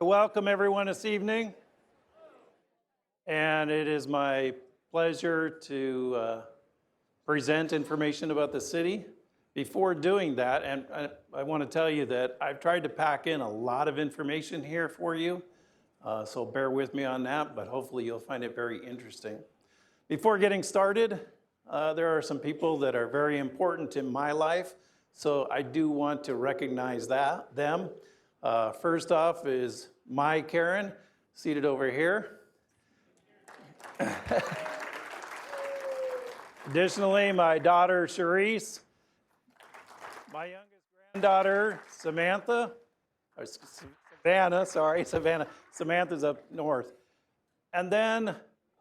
Welcome everyone this evening, and it is my pleasure to present information about the city. Before doing that, and I want to tell you that I've tried to pack in a lot of information here for you, so bear with me on that, but hopefully you'll find it very interesting. Before getting started, there are some people that are very important in my life, so I do want to recognize them. First off is my Karen, seated over here. Additionally, my daughter, Cherise, my youngest granddaughter, Savannah. Samantha's up north. And then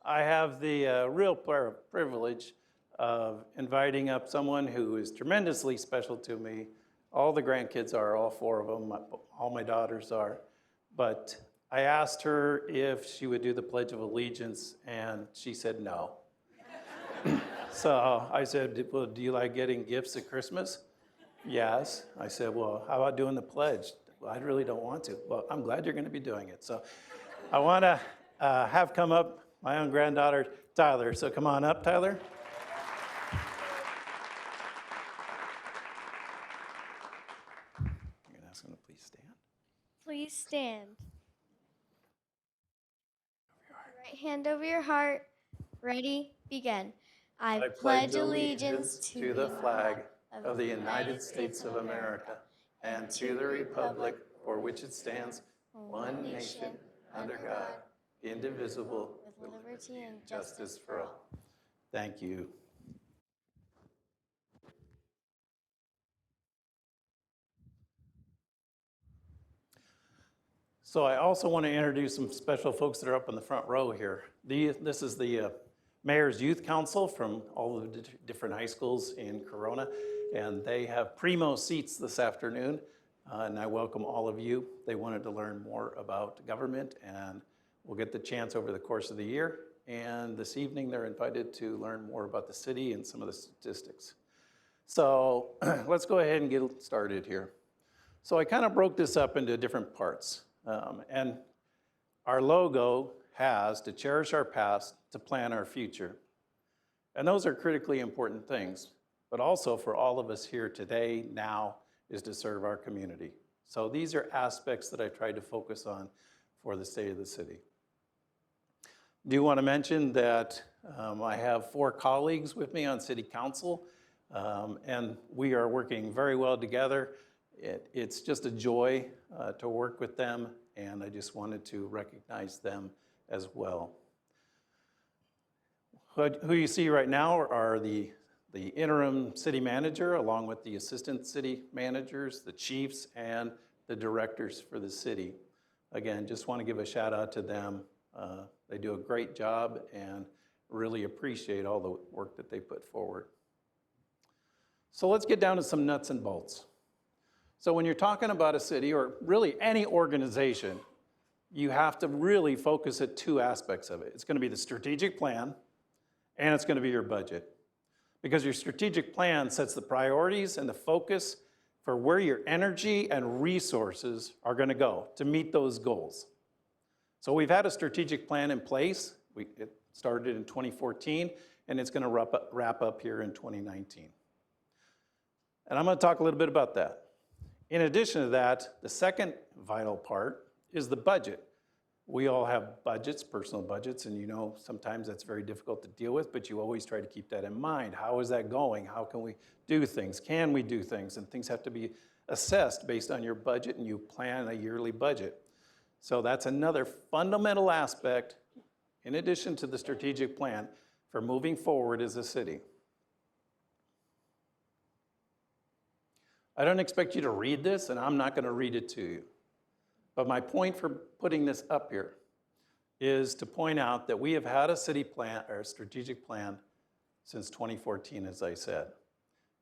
I have the real privilege of inviting up someone who is tremendously special to me. All the grandkids are, all four of them, all my daughters are. But I asked her if she would do the Pledge of Allegiance, and she said no. So I said, well, do you like getting gifts at Christmas? Yes. I said, well, how about doing the pledge? Well, I really don't want to. Well, I'm glad you're going to be doing it. So I want to have come up my own granddaughter, Tyler. So come on up, Tyler. You're going to ask him to please stand. Please stand. Right hand over your heart. Ready? Begin. I pledge allegiance to the flag of the United States of America and to the republic for which it stands, one nation, under God, indivisible, with liberty and justice for all. Thank you. So I also want to introduce some special folks that are up in the front row here. This is the Mayor's Youth Council from all of the different high schools in Corona, and they have primo seats this afternoon, and I welcome all of you. They wanted to learn more about government, and we'll get the chance over the course of the year, and this evening they're invited to learn more about the city and some of the statistics. So let's go ahead and get started here. So I kind of broke this up into different parts. And our logo has to cherish our past, to plan our future. And those are critically important things, but also for all of us here today, now, is to serve our community. So these are aspects that I tried to focus on for the state of the city. I do want to mention that I have 4 colleagues with me on city council, and we are working very well together. It's just a joy to work with them, and I just wanted to recognize them as well. Who you see right now are the interim city manager, along with the assistant city managers, the chiefs, and the directors for the city. Again, just want to give a shout out to them. They do a great job and really appreciate all the work that they put forward. So let's get down to some nuts and bolts. So when you're talking about a city, or really any organization, you have to really focus at 2 aspects of it. It's going to be the strategic plan, and it's going to be your budget. Because your strategic plan sets the priorities and the focus for where your energy and resources are going to go to meet those goals. So we've had a strategic plan in place. It started in 2014, and it's going to wrap up here in 2019. And I'm going to talk a little bit about that. In addition to that, the second vital part is the budget. We all have budgets, personal budgets, and you know sometimes that's very difficult to deal with, but you always try to keep that in mind. How is that going? How can we do things? Can we do things? And things have to be assessed based on your budget, and you plan a yearly budget. So that's another fundamental aspect, in addition to the strategic plan, for moving forward as a city. I don't expect you to read this, and I'm not going to read it to you. But my point for putting this up here is to point out that we have had a city plan, or a strategic plan, since 2014, as I said.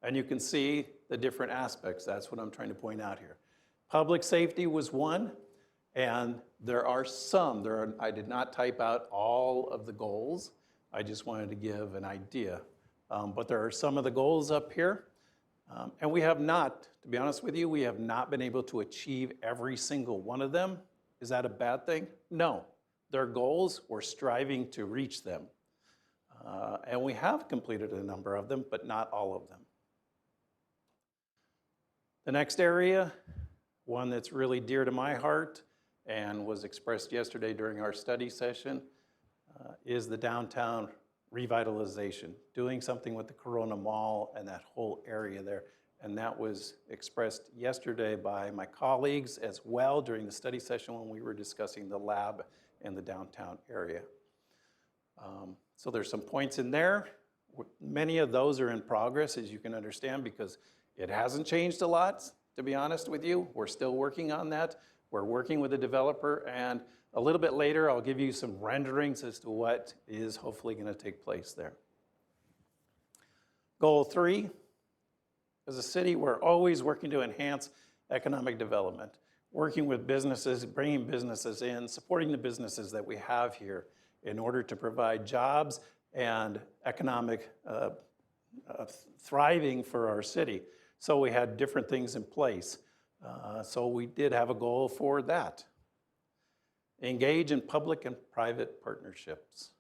And you can see the different aspects. That's what I'm trying to point out here. Public safety was one, and there are some. I did not type out all of the goals. I just wanted to give an idea. But there are some of the goals up here. And we have not, to be honest with you, we have not been able to achieve every single one of them. Is that a bad thing? No. Their goals, we're striving to reach them. And we have completed a number of them, but not all of them. The next area, one that's really dear to my heart and was expressed yesterday during our study session, is the downtown revitalization, doing something with the Corona Mall and that whole area there. And that was expressed yesterday by my colleagues as well during the study session when we were discussing the lab in the downtown area. So there's some points in there. Many of those are in progress, as you can understand, because it hasn't changed a lot, to be honest with you. We're still working on that. We're working with the developer, and a little bit later, I'll give you some renderings as to what is hopefully going to take place there. Goal 3, as a city, we're always working to enhance economic development, working with businesses, bringing businesses in, supporting the businesses that we have here in order to provide jobs and economic thriving for our city. So we had different things in place. So we did have a goal for that. Engage in public and private partnerships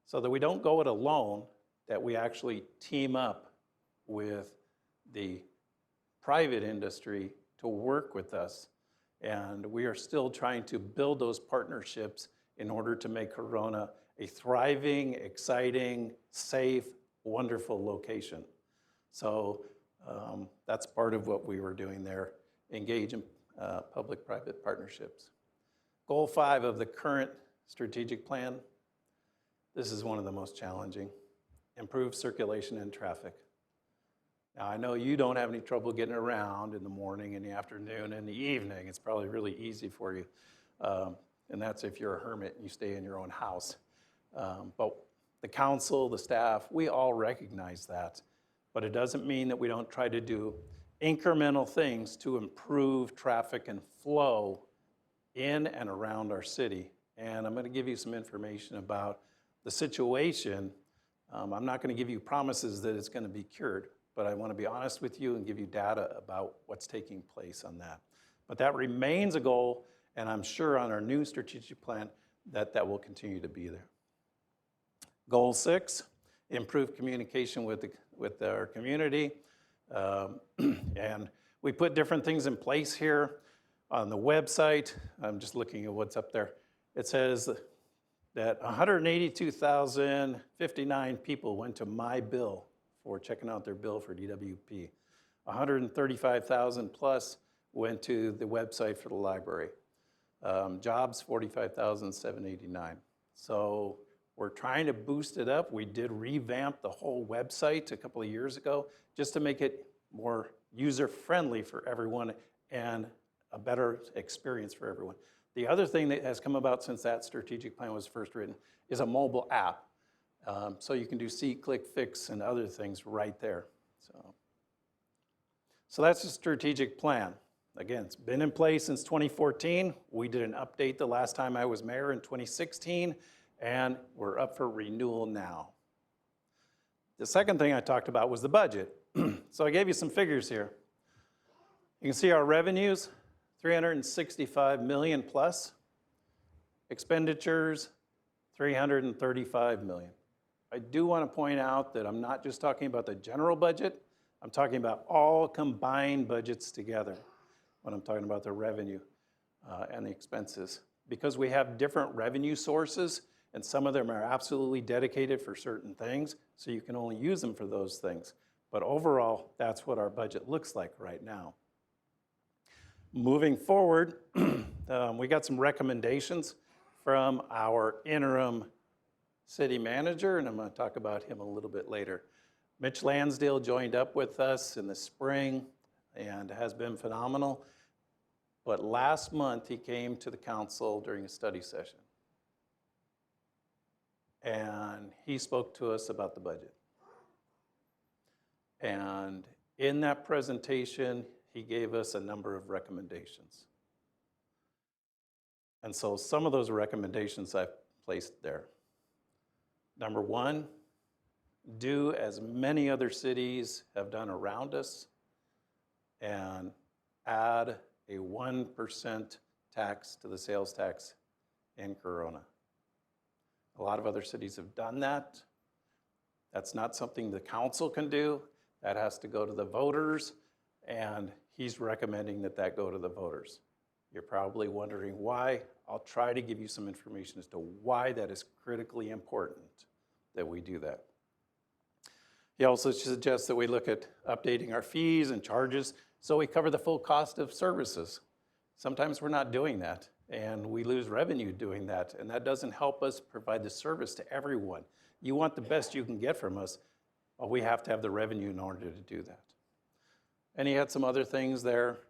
so that we don't go it alone, that we actually team up with the private industry to work with us. And we are still trying to build those partnerships in order to make Corona a thriving, exciting, safe, wonderful location. So that's part of what we were doing there, engage in public-private partnerships. Goal 5 of the current strategic plan, this is one of the most challenging, improve circulation and traffic. Now, I know you don't have any trouble getting around in the morning, in the afternoon, and the evening. It's probably really easy for you. And that's if you're a hermit and you stay in your own house. But the council, the staff, we all recognize that. But it doesn't mean that we don't try to do incremental things to improve traffic and flow in and around our city. And I'm going to give you some information about the situation. I'm not going to give you promises that it's going to be cured, but I want to be honest with you and give you data about what's taking place on that. But that remains a goal, and I'm sure on our new strategic plan that that will continue to be there. Goal 6, improve communication with our community. And we put different things in place here on the website. I'm just looking at what's up there. It says that 182,059 people went to my bill for checking out their bill for DWP. 135,000 plus went to the website for the library. Jobs, 45,789. So we're trying to boost it up. We did revamp the whole website a couple of years ago just to make it more user-friendly for everyone and a better experience for everyone. The other thing that has come about since that strategic plan was first written is a mobile app. So you can do see, click, fix, and other things right there. So that's the strategic plan. Again, it's been in place since 2014. We did an update the last time I was mayor in 2016, and we're up for renewal now. The second thing I talked about was the budget. So I gave you some figures here. You can see our revenues, 365 million plus. Expenditures, 335 million. I do want to point out that I'm not just talking about the general budget, I'm talking about all combined budgets together when I'm talking about the revenue and the expenses. Because we have different revenue sources, and some of them are absolutely dedicated for certain things, so you can only use them for those things. But overall, that's what our budget looks like right now. Moving forward, we got some recommendations from our interim city manager, and I'm going to talk about him a little bit later. Mitch Lansdale joined up with us in the spring and has been phenomenal. But last month, he came to the council during a study session. And he spoke to us about the budget. And in that presentation, he gave us a number of recommendations. And so some of those recommendations I've placed there. Number 1, do as many other cities have done around us and add a 1% tax to the sales tax in Corona. A lot of other cities have done that. That's not something the council can do. That has to go to the voters, and he's recommending that that go to the voters. You're probably wondering why. I'll try to give you some information as to why that is critically important that we do that. He also suggests that we look at updating our fees and charges so we cover the full cost of services. Sometimes we're not doing that, and we lose revenue doing that, and that doesn't help us provide the service to everyone. You want the best you can get from us, but we have to have the revenue in order to do that. And he had some other things there.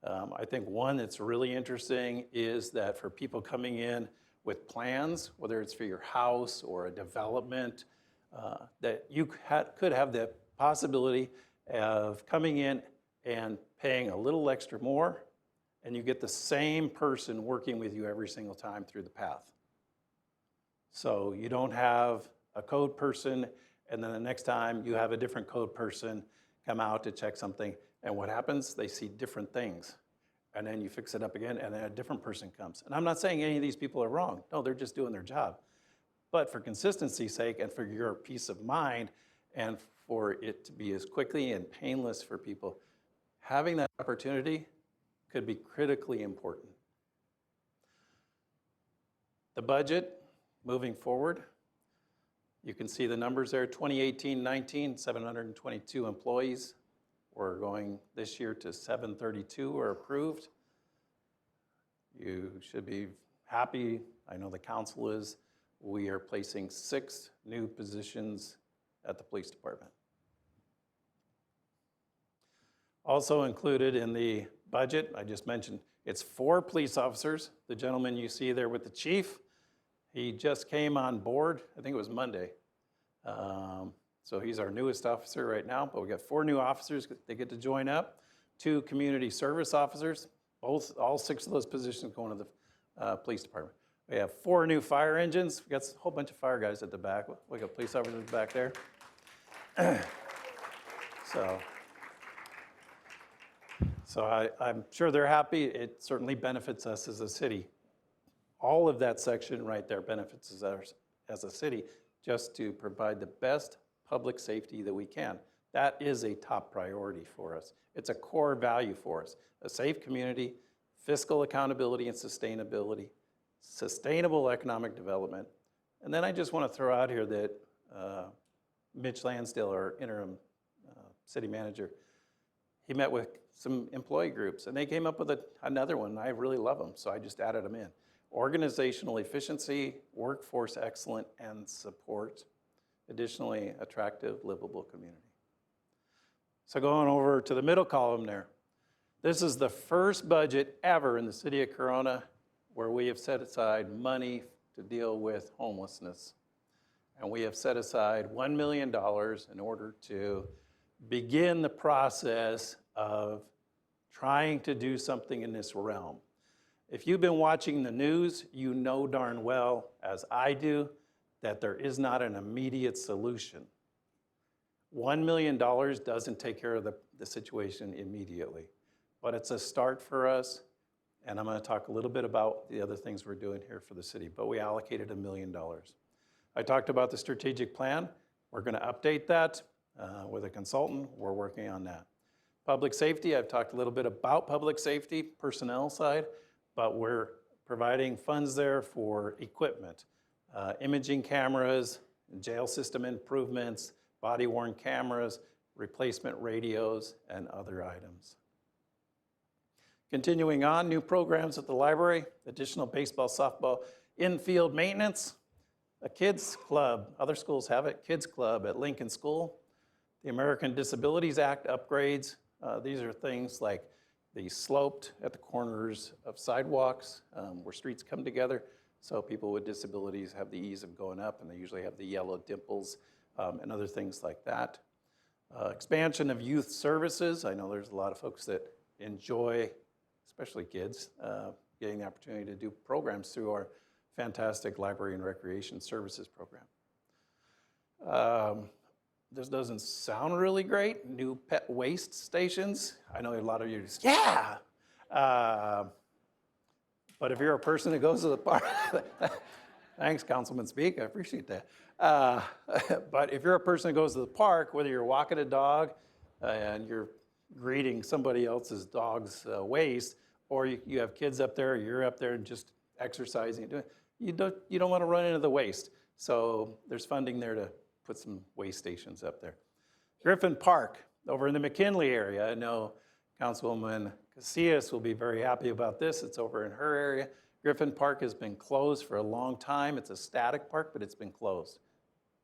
I think one that's really interesting is that for people coming in with plans, whether it's for your house or a development, that you could have the possibility of coming in and paying a little extra more, and you get the same person working with you every single time through the path. So you don't have a code person, and then the next time you have a different code person come out to check something, and what happens? They see different things. And then you fix it up again, and then a different person comes. And I'm not saying any of these people are wrong. No, they're just doing their job. But for consistency's sake and for your peace of mind and for it to be as quickly and painless for people, having that opportunity could be critically important. The budget, moving forward, you can see the numbers there, 2018-19, 722 employees. We're going this year to 732 are approved. You should be happy. I know the council is. We are placing 6 new positions at the police department. Also included in the budget, I just mentioned, it's 4 police officers. The gentleman you see there with the chief, he just came on board, I think it was Monday. So he's our newest officer right now, but we got 4 new officers they get to join up. 2 community service officers, all 6 of those positions going to the police department. We have 4 new fire engines. We got a whole bunch of fire guys at the back. We got police officers back there. So I'm sure they're happy. It certainly benefits us as a city. All of that section right there benefits us as a city just to provide the best public safety that we can. That is a top priority for us. It's a core value for us. A safe community, fiscal accountability and sustainability, sustainable economic development. And then I just want to throw out here that Mitch Lansdale, our interim city manager, he met with some employee groups and they came up with another one. I really love them, so I just added them in. Organizational efficiency, workforce excellence, and support. Additionally, attractive, livable community. So going over to the middle column there, this is the first budget ever in the city of Corona where we have set aside money to deal with homelessness. And we have set aside $1 million in order to begin the process of trying to do something in this realm. If you've been watching the news, you know darn well, as I do, that there is not an immediate solution. $1 million doesn't take care of the situation immediately, but it's a start for us, and I'm going to talk a little bit about the other things we're doing here for the city, but we allocated $1 million. I talked about the strategic plan. We're going to update that with a consultant. We're working on that. Public safety, I've talked a little bit about public safety, personnel side, but we're providing funds there for equipment, imaging cameras, jail system improvements, body-worn cameras, replacement radios, and other items. Continuing on, new programs at the library, additional baseball, softball, infield maintenance, a kids club, other schools have it, kids club at Lincoln School, the American Disabilities Act upgrades. These are things like the sloped at the corners of sidewalks where streets come together, so people with disabilities have the ease of going up, and they usually have the yellow dimples and other things like that. Expansion of youth services. I know there's a lot of folks that enjoy, especially kids, getting the opportunity to do programs through our fantastic library and recreation services program. This doesn't sound really great. New pet waste stations. I know a lot of you just, yeah! But if you're a person that goes to the park, thanks, Councilman Speak, I appreciate that. But if you're a person that goes to the park, whether you're walking a dog and you're greeting somebody else's dog's waste, or you have kids up there, or you're up there and just exercising, you don't want to run into the waste. So there's funding there to put some waste stations up there. Griffin Park, over in the McKinley area. I know Councilwoman Casillas will be very happy about this. It's over in her area. Griffin Park has been closed for a long time. It's a static park, but it's been closed.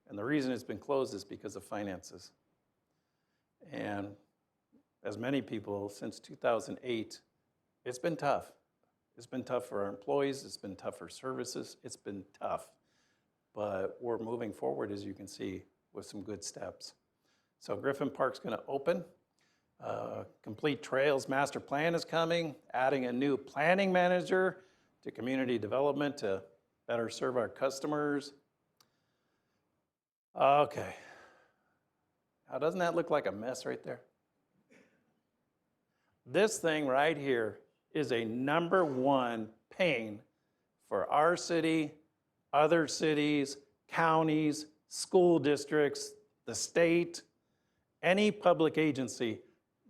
And the reason it's been closed is because of finances. And as many people, since 2008, it's been tough. It's been tough for our employees. It's been tough for services. It's been tough. But we're moving forward, as you can see, with some good steps. So Griffin Park's going to open. Complete Trails Master Plan is coming, adding a new planning manager to community development to better serve our customers. Okay. Now, doesn't that look like a mess right there? This thing right here is a #1 pain for our city, other cities, counties, school districts, the state, any public agency.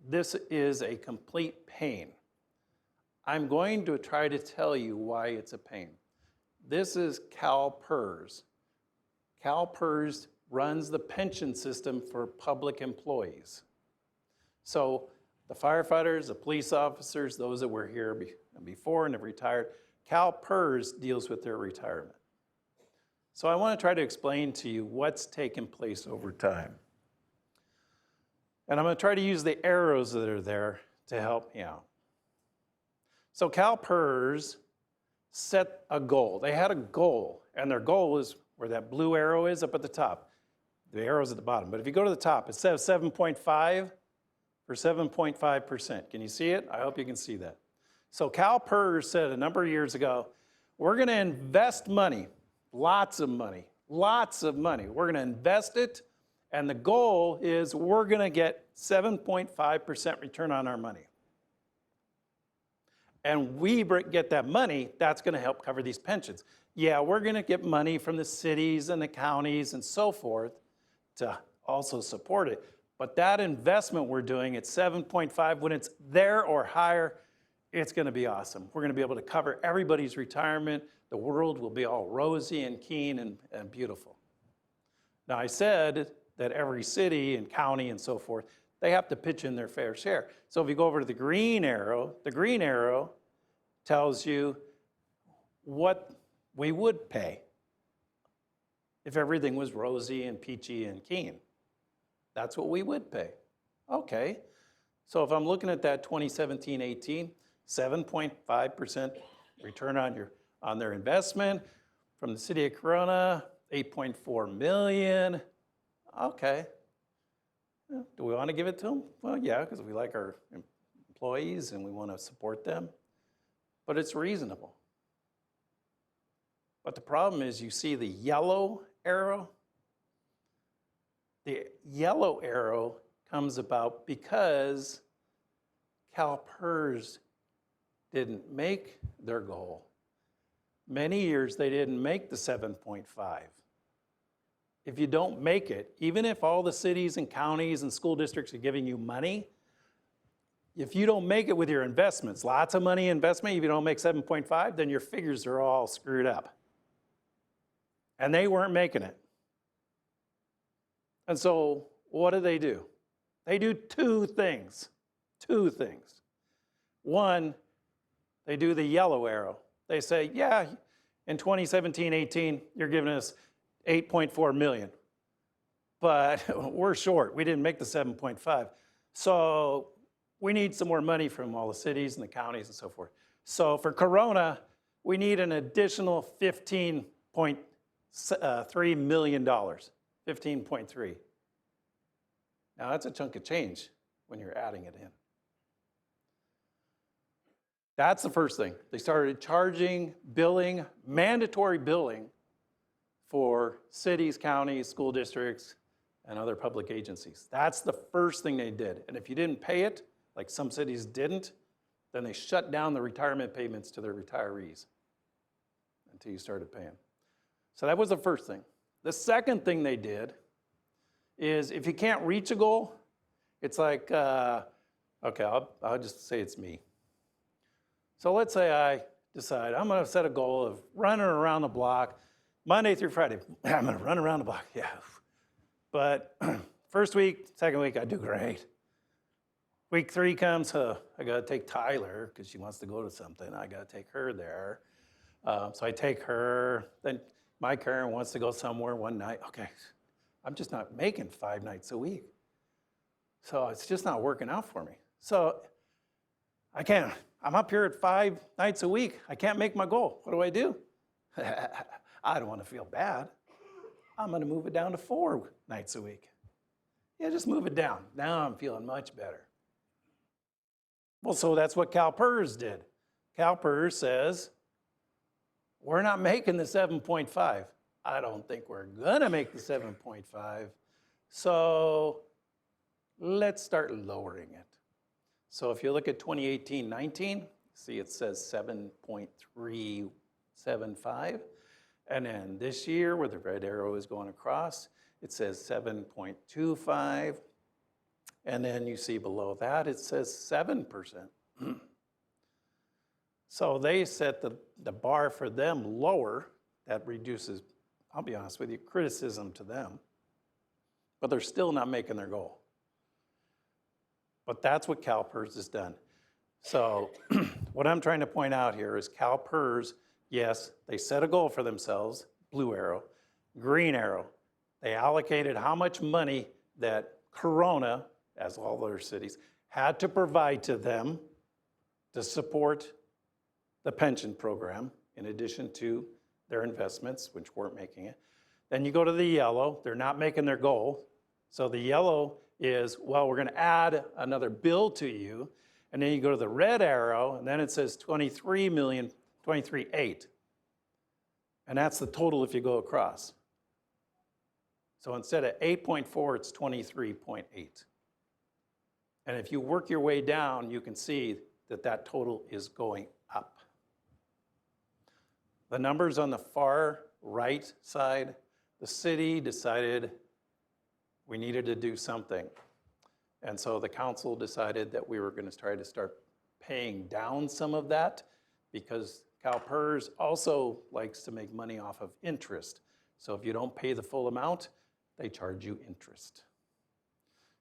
This is a complete pain. I'm going to try to tell you why it's a pain. This is CalPERS. CalPERS runs the pension system for public employees. So the firefighters, the police officers, those that were here before and have retired, CalPERS deals with their retirement. So I want to try to explain to you what's taken place over time. And I'm going to try to use the arrows that are there to help me out. So CalPERS set a goal. They had a goal, and their goal is where that blue arrow is up at the top. The arrow's at the bottom. But if you go to the top, it says 7.5 or 7.5%. Can you see it? I hope you can see that. So CalPERS said a number of years ago, we're going to invest money, lots of money. We're going to invest it, and the goal is we're going to get 7.5% return on our money. And we get that money, that's going to help cover these pensions. Yeah, we're going to get money from the cities and the counties and so forth to also support it. But that investment we're doing at 7.5, when it's there or higher, it's going to be awesome. We're going to be able to cover everybody's retirement. The world will be all rosy and keen and beautiful. Now, I said that every city and county and so forth, they have to pitch in their fair share. So if you go over to the green arrow tells you what we would pay if everything was rosy and peachy and keen. That's what we would pay. Okay. So if I'm looking at that 2017-18, 7.5% return on their investment from the city of Corona, $8.4 million. Okay. Do we want to give it to them? Well, yeah, because we like our employees and we want to support them. But it's reasonable. But the problem is you see the yellow arrow? The yellow arrow comes about because CalPERS didn't make their goal. Many years they didn't make the 7.5. If you don't make it, even if all the cities and counties and school districts are giving you money, if you don't make it with your investments, lots of money investment, if you don't make 7.5, then your figures are all screwed up. And they weren't making it. And so what do? They do two things. One, they do the yellow arrow. They say, yeah, in 2017-18, you're giving us $8.4 million. But we're short. We didn't make the 7.5. So we need some more money from all the cities and the counties and so forth. So for Corona, we need an additional $15.3 million. 15.3. Now that's a chunk of change when you're adding it in. That's the first thing. They started charging, billing, mandatory billing for cities, counties, school districts, and other public agencies. That's the first thing they did. And if you didn't pay it, like some cities didn't, Then they shut down the retirement payments to their retirees until you started paying. So that was the first thing. The second thing they did is if you can't reach a goal, it's like, okay, I'll just say it's me. So let's say I decide I'm going to set a goal of running around the block Monday through Friday. I'm going to run around the block, yeah. But first week, second week, I do great. Week 3 comes, I got to take Tyler because she wants to go to something. I got to take her there. So I take her. Then my Karen wants to go somewhere one night. Okay, I'm just not making 5 nights a week. So it's just not working out for me. So I can't. I'm up here at 5 nights a week. I can't make my goal. What do? I don't want to feel bad. I'm going to move it down to 4 nights a week. Yeah, just move it down. Now I'm feeling much better. Well, so that's what CalPERS did. CalPERS says, we're not making the 7.5. I don't think we're going to make the 7.5. So let's start lowering it. So if you look at 2018-19, see it says 7.375. And then this year, where the red arrow is going across, it says 7.25. And then you see below that, it says 7%. So they set the bar for them lower. That reduces, I'll be honest with you, criticism to them. But they're still not making their goal. But that's what CalPERS has done. So what I'm trying to point out here is CalPERS, yes, they set a goal for themselves, blue arrow, green arrow. They allocated how much money that Corona, as all other cities, had to provide to them to support the pension program, in addition to their investments, which weren't making it. Then you go to the yellow, they're not making their goal. So the yellow is, well, we're gonna add another bill to you. And then you go to the red arrow, and then it says 23.8. And that's the total if you go across. So instead of 8.4, it's 23.8. And if you work your way down, you can see that that total is going up. The numbers on the far right side, the city decided we needed to do something. And so the council decided that we were going to try to start paying down some of that, because CalPERS also likes to make money off of interest. So if you don't pay the full amount, they charge you interest.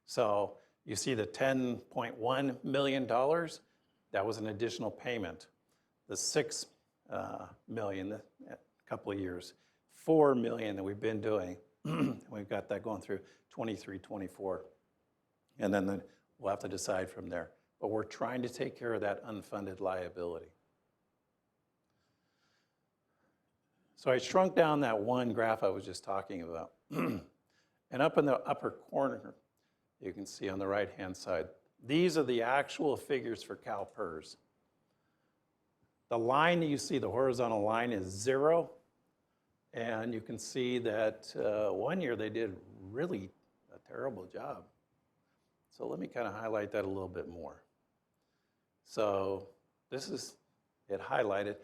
So you see the $10.1 million, that was an additional payment. The $6 million, a couple of years, $4 million that we've been doing, we've got that going through 23, 24. And then we'll have to decide from there. But we're trying to take care of that unfunded liability. So I shrunk down that one graph I was just talking about. And up in the upper corner, you can see on the right-hand side, these are the actual figures for CalPERS. The line that you see, the horizontal line, is 0. And you can see that one year they did really a terrible job. So let me kind of highlight that a little bit more. So this is it highlighted.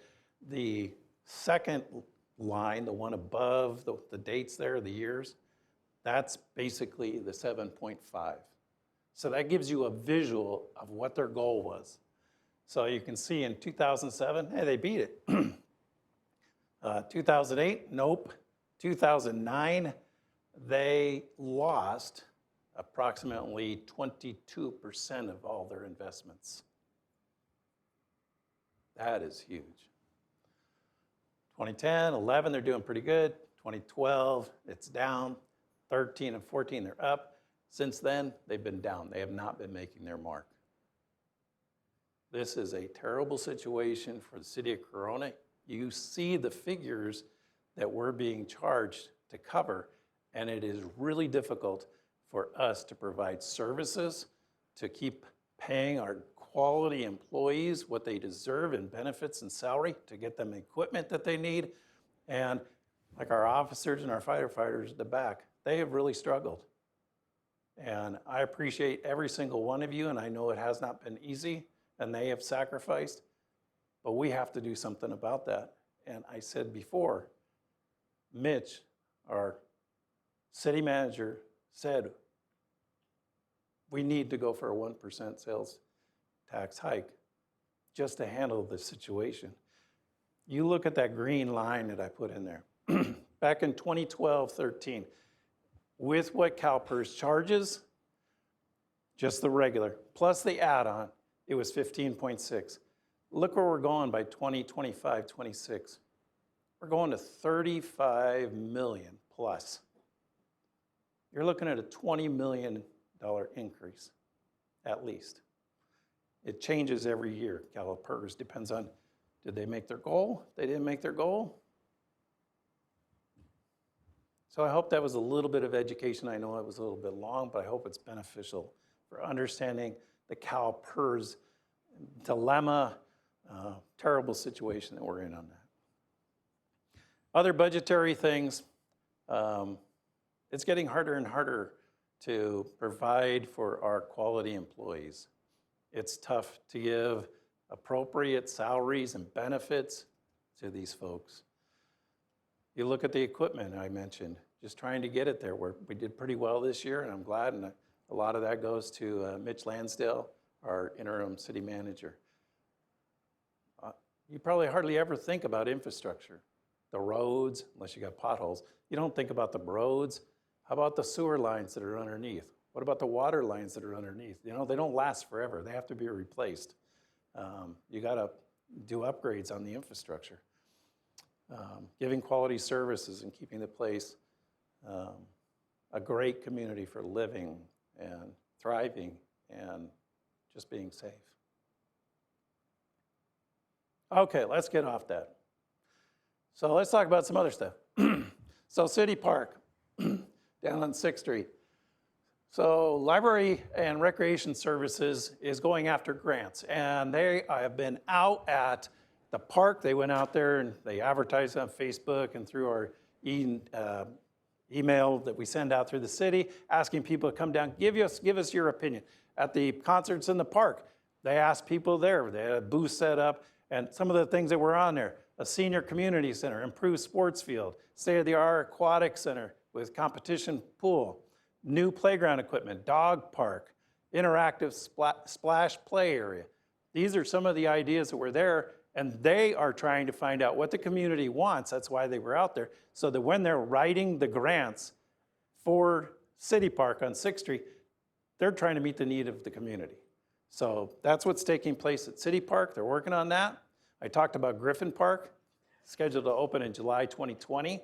The second line, the one above the dates there, the years, that's basically the 7.5. So that gives you a visual of what their goal was. So you can see in 2007, hey, they beat it. 2008, nope. 2009, they lost approximately 22% of all their investments. That is huge. 2010, 11, they're doing pretty good. 2012, it's down. 13 and 14, they're up. Since then, they've been down. They have not been making their mark. This is a terrible situation for the city of Corona. You see the figures that we're being charged to cover, and it is really difficult for us to provide services, to keep paying our quality employees what they deserve in benefits and salary, to get them equipment that they need. And like our officers and our firefighters at the back, they have really struggled. And I appreciate every single one of you, and I know it has not been easy. and they have sacrificed, but we have to do something about that. And I said before, Mitch, our city manager, said we need to go for a 1% sales tax hike just to handle the situation. You look at that green line that I put in there. Back in 2012-13, with what CalPERS charges, just the regular, plus the add-on, it was 15.6. Look where we're going by 2025-26. We're going to 35 million plus. You're looking at a $20 million increase, at least. It changes every year. CalPERS depends on, did they make their goal? They didn't make their goal. So I hope that was a little bit of education. I know it was a little bit long, but I hope it's beneficial for understanding the CalPERS dilemma, terrible situation that we're in on that. Other budgetary things, it's getting harder and harder to provide for our quality employees. It's tough to give appropriate salaries and benefits to these folks. You look at the equipment I mentioned, just trying to get it there. We did pretty well this year, and I'm glad, and a lot of that goes to Mitch Lansdale, our interim city manager. You probably hardly ever think about infrastructure. The roads, unless you got potholes. You don't think about the roads. How about the sewer lines that are underneath? What about the water lines that are underneath? You know, they don't last forever. They have to be replaced. You got to do upgrades on the infrastructure. Giving quality services and keeping the place a great community for living and thriving and just being safe. Okay, let's get off that. So let's talk about some other stuff. So City Park, down on 6th Street. So Library and Recreation Services is going after grants, and they have been out at the park. They went out there and they advertised on Facebook and through our email that we send out through the city, asking people to come down, give us your opinion. At the concerts in the park, they asked people there. They had a booth set up, and some of the things that were on there: a senior community center, improved sports field, state-of-the-art aquatic center with competition pool, new playground equipment, dog park, interactive splash play area. These are some of the ideas that were there, and they are trying to find out what the community wants. That's why they were out there, so that when they're writing the grants for City Park on 6th Street, they're trying to meet the need of the community. So that's what's taking place at City Park. They're working on that. I talked about Griffin Park, scheduled to open in July 2020.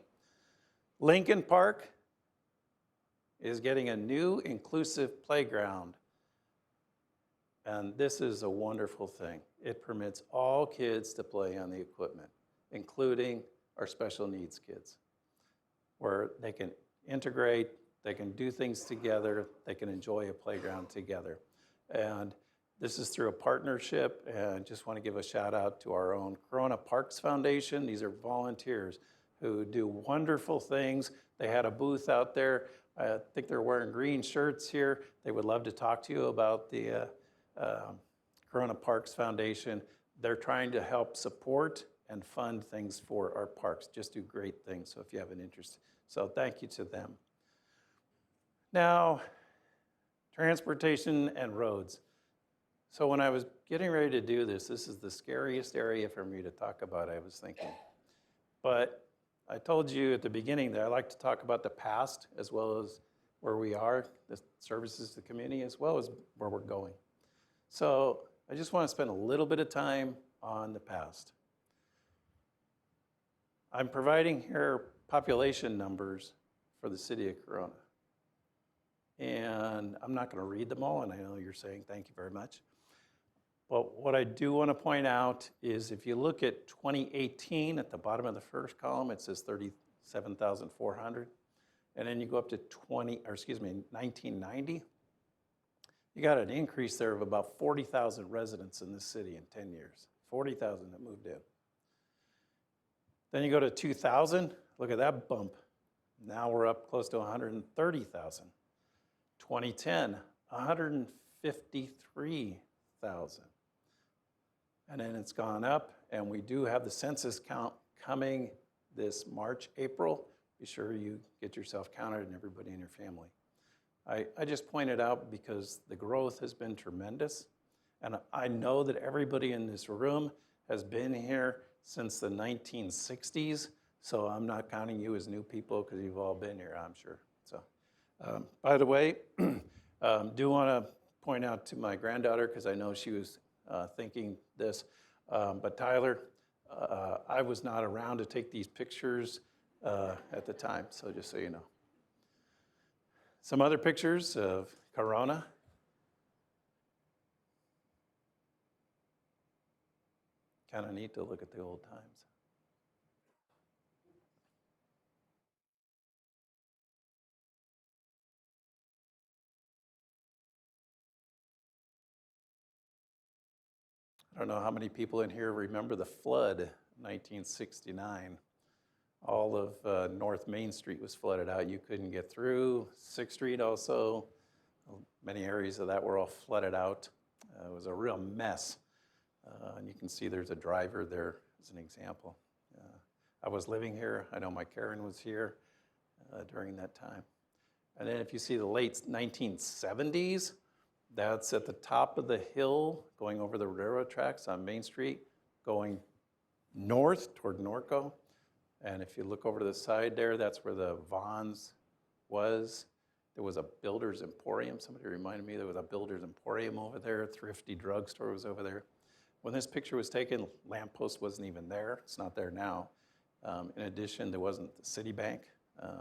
Lincoln Park is getting a new inclusive playground. And this is a wonderful thing. It permits all kids to play on the equipment, including our special needs kids, where they can integrate, they can do things together, they can enjoy a playground together. And this is through a partnership, and just want to give a shout out to our own Corona Parks Foundation. These are volunteers who do wonderful things. They had a booth out there. I think they're wearing green shirts here. They would love to talk to you about the Corona Parks Foundation. They're trying to help support and fund things for our parks, just do great things, so if you have an interest. So thank you to them. Now, transportation and roads. So when I was getting ready to do this is the scariest area for me to talk about, I was thinking. But I told you at the beginning that I like to talk about the past as well as where we are, the services to the community, as well as where we're going. So I just want to spend a little bit of time on the past. I'm providing here population numbers for the city of Corona. And I'm not going to read them all, and I know you're saying thank you very much. But what I do want to point out is if you look at 2018, at the bottom of the first column, it says 37,400. And then you go up to 1990, you got an increase there of about 40,000 residents in this city in 10 years. 40,000 that moved in. Then you go to 2000, look at that bump. Now we're up close to 130,000. 2010, 153,000. And then it's gone up, and we do have the census count coming this March, April. Be sure you get yourself counted and everybody in your family. I just pointed out because the growth has been tremendous, and I know that everybody in this room has been here since the 1960s, so I'm not counting you as new people because you've all been here, I'm sure. So, by the way, do want to point out to my granddaughter, because I know she was thinking this, but Tyler, I was not around to take these pictures at the time, so just so you know. Some other pictures of Corona. Kind of neat to look at the old times. I don't know how many people in here remember the flood, 1969. All of North Main Street was flooded out. You couldn't get through. 6th Street also, many areas of that were all flooded out. It was a real mess. And you can see there's a driver there as an example. I was living here. I know my Karen was here during that time. And then if you see the late 1970s, that's at the top of the hill going over the railroad tracks on Main Street, going north toward Norco. And if you look over to the side there, that's where the Vons was. There was a Builder's Emporium. Somebody reminded me there was a Builder's Emporium over there. Thrifty drugstore was over there. When this picture was taken, lamppost wasn't even there. It's not there now. In addition, there wasn't the Citibank.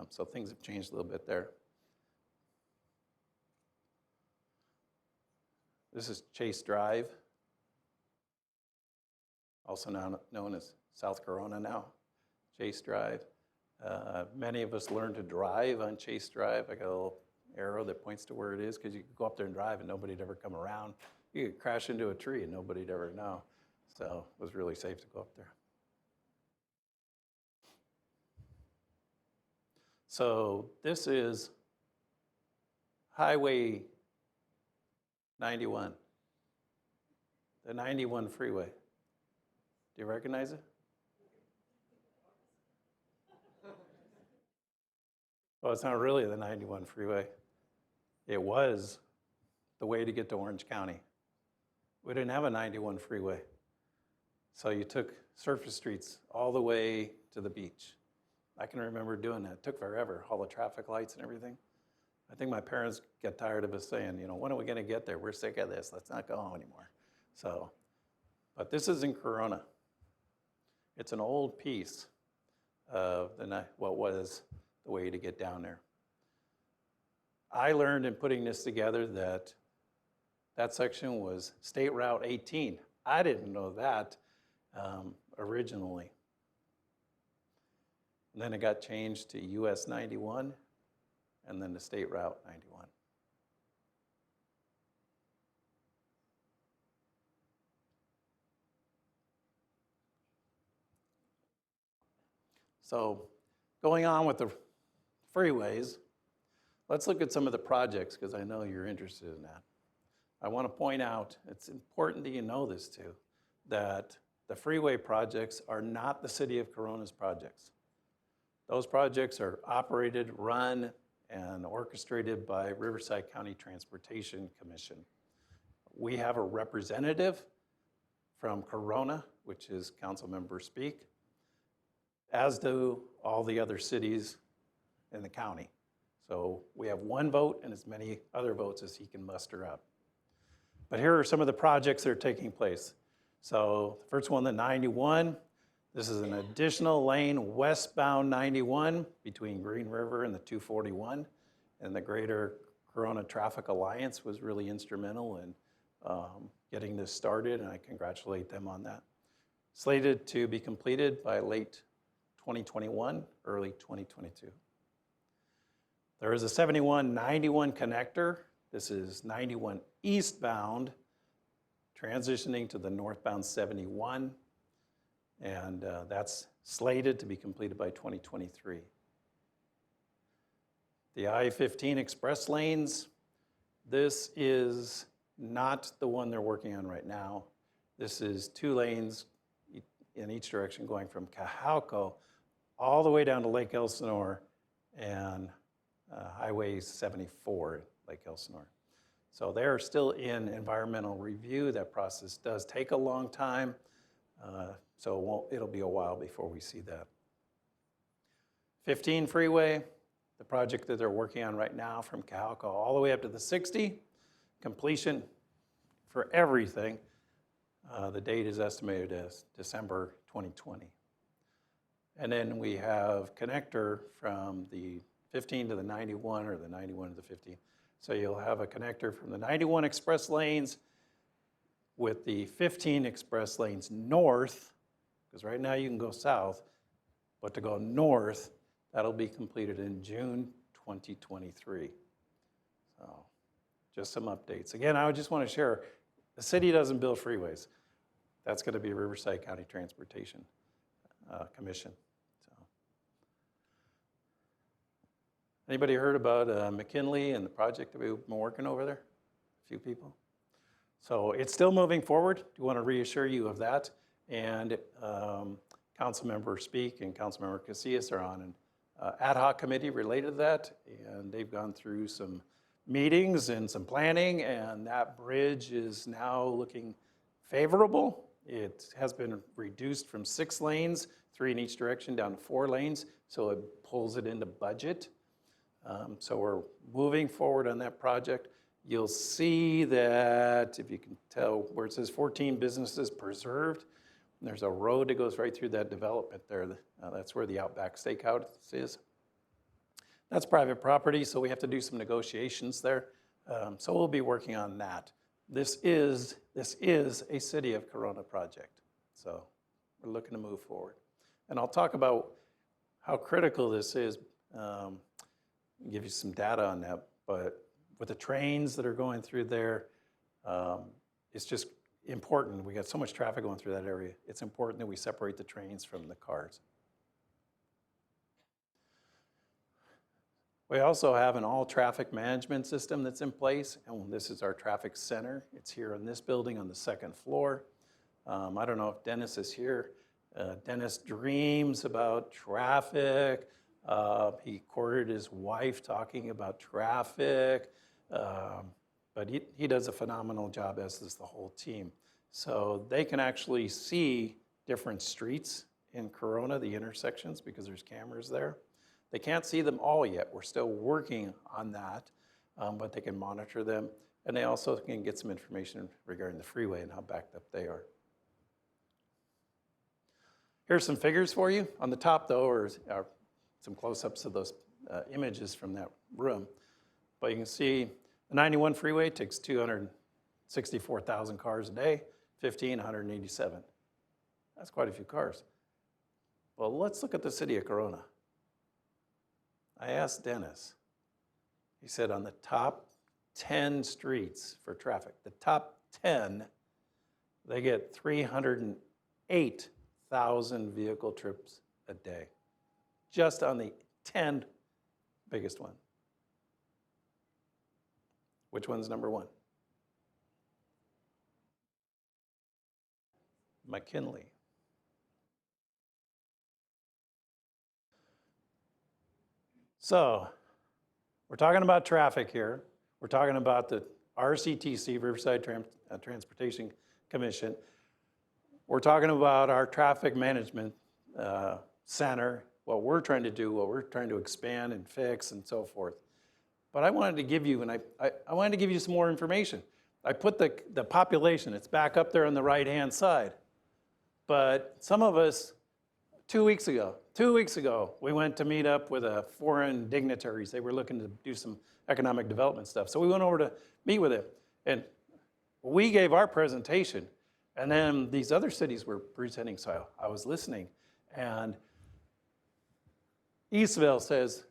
So things have changed a little bit there. This is Chase Drive, also now known as South Corona now. Chase Drive. Many of us learned to drive on Chase Drive. I got a little arrow that points to where it is because you could go up there and drive and nobody'd ever come around. You could crash into a tree and nobody'd ever know. So it was really safe to go up there. So this is Highway 91, the 91 freeway. Do you recognize it? Well, it's not really the 91 freeway. It was the way to get to Orange County. We didn't have a 91 freeway. So you took surface streets all the way to the beach. I can remember doing that. It took forever, all the traffic lights and everything. I think my parents get tired of us saying, when are we going to get there? We're sick of this. Let's not go anymore. So, but this is in Corona. It's an old piece of what was the way to get down there. I learned in putting this together that that section was State Route 18. I didn't know that originally. And then it got changed to US 91 and then to State Route 91. So going on with the freeways, let's look at some of the projects because I know you're interested in that. I want to point out, it's important that you know this too, that the freeway projects are not the City of Corona's projects. Those projects are operated, run, and orchestrated by Riverside County Transportation Commission. We have a representative from Corona, which is Councilmember Speak, as do all the other cities in the county. So we have one vote and as many other votes as he can muster up. But here are some of the projects that are taking place. So the first one, the 91. This is an additional lane westbound 91 between Green River and the 241. And the Greater Corona Traffic Alliance was really instrumental in getting this started, and I congratulate them on that. Slated to be completed by late 2021, early 2022. There is a 71-91 connector. This is 91 eastbound, transitioning to the northbound 71. And that's slated to be completed by 2023. The I-15 express lanes, this is not the one they're working on right now. This is 2 lanes in each direction going from Cahauco all the way down to Lake Elsinore and Highway 74, Lake Elsinore. So they're still in environmental review. That process does take a long time, so it'll be a while before we see that. 15 freeway, the project that they're working on right now from Cahauco all the way up to the 60, completion for everything. The date is estimated as December 2020. And then we have connector from the 15 to the 91 or the 91 to the 15. So you'll have a connector from the 91 express lanes with the 15 express lanes north, because right now you can go south, but to go north, that'll be completed in June 2023. So just some updates. Again, I just want to share, the city doesn't build freeways. That's going to be Riverside County Transportation Commission. So, anybody heard about McKinley and the project that we've been working over there? A few people. So it's still moving forward. We want to reassure you of that. And Councilmember Speak and Councilmember Casillas are on an ad hoc committee related to that, and they've gone through some meetings and some planning, and that bridge is now looking favorable. It has been reduced from 6 lanes, 3 in each direction, down to 4 lanes, so it pulls it into budget. So we're moving forward on that project. You'll see that, if you can tell, where it says 14 businesses preserved, there's a road that goes right through that development there. That's where the Outback Steakhouse is. That's private property, so we have to do some negotiations there. So we'll be working on that. This is a City of Corona project, so we're looking to move forward. And I'll talk about how critical this is, give you some data on that, but with the trains that are going through there, it's just important. We got so much traffic going through that area. It's important that we separate the trains from the cars. We also have an all-traffic management system that's in place, and this is our traffic center. It's here in this building on the 2nd floor. I don't know if Dennis is here. Dennis dreams about traffic. He courted his wife talking about traffic, but he does a phenomenal job, as does the whole team. So they can actually see different streets in Corona, the intersections, because there's cameras there. They can't see them all yet. We're still working on that, but they can monitor them. And they also can get some information regarding the freeway and how backed up they are. Here's some figures for you. On the top, though, are some close-ups of those images from that room. But you can see the 91 freeway takes 264,000 cars a day, 1,587. That's quite a few cars. Well, let's look at the city of Corona. I asked Dennis. He said on the top 10 streets for traffic, the top 10, they get 308,000 vehicle trips a day, just on the 10 biggest one. Which one's number 1? McKinley. So, we're talking about traffic here. We're talking about the RCTC, Riverside Transportation Commission. We're talking about our traffic management center, what we're trying to do, what we're trying to expand and fix and so forth. But I wanted to give you, I wanted to give you some more information. I put the population, it's back up there on the right-hand side. But some of us, 2 weeks ago, we went to meet up with foreign dignitaries. They were looking to do some economic development stuff. So we went over to meet with them. And we gave our presentation. And then these other cities were presenting, so I was listening. And Eastville says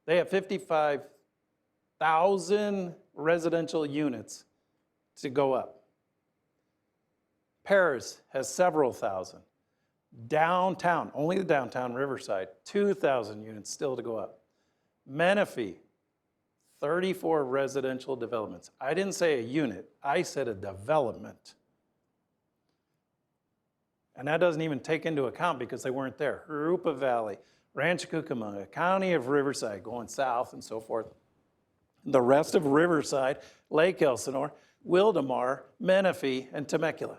they have 55,000 residential units to go up. Paris has several thousand. Downtown, only the downtown Riverside, 2,000 units still to go up. Menifee, 34 residential developments. I didn't say a unit, I said a development. And that doesn't even take into account because they weren't there. Jurupa Valley, Rancho Cucamonga, County of Riverside, going south and so forth. The rest of Riverside, Lake Elsinore, Wildemar, Menifee, and Temecula.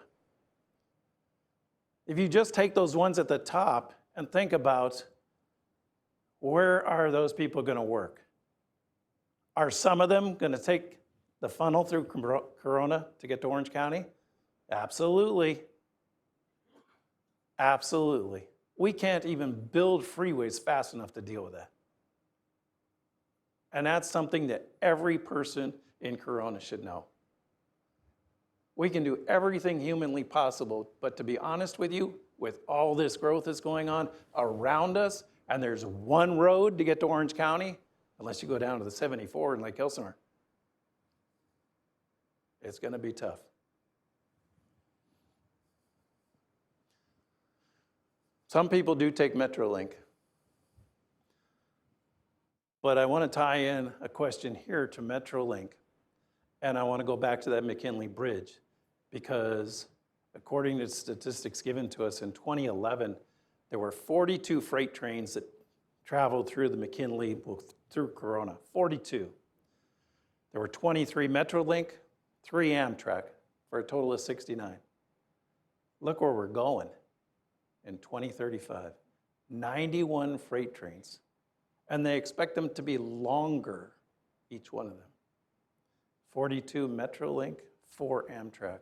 If you just take those ones at the top and think about where are those people going to work? Are some of them going to take the funnel through Corona to get to Orange County? Absolutely. Absolutely. We can't even build freeways fast enough to deal with that. And that's something that every person in Corona should know. We can do everything humanly possible, but to be honest with you, with all this growth that's going on around us, and there's one road to get to Orange County, unless you go down to the 74 in Lake Elsinore, it's going to be tough. Some people do take Metrolink. But I want to tie in a question here to Metrolink. And I want to go back to that McKinley Bridge because according to statistics given to us in 2011, there were 42 freight trains that traveled through the McKinley, through Corona, 42. There were 23 Metrolink, 3 Amtrak, for a total of 69. Look where we're going in 2035. 91 freight trains. And they expect them to be longer, each one of them. 42 Metrolink, 4 Amtrak.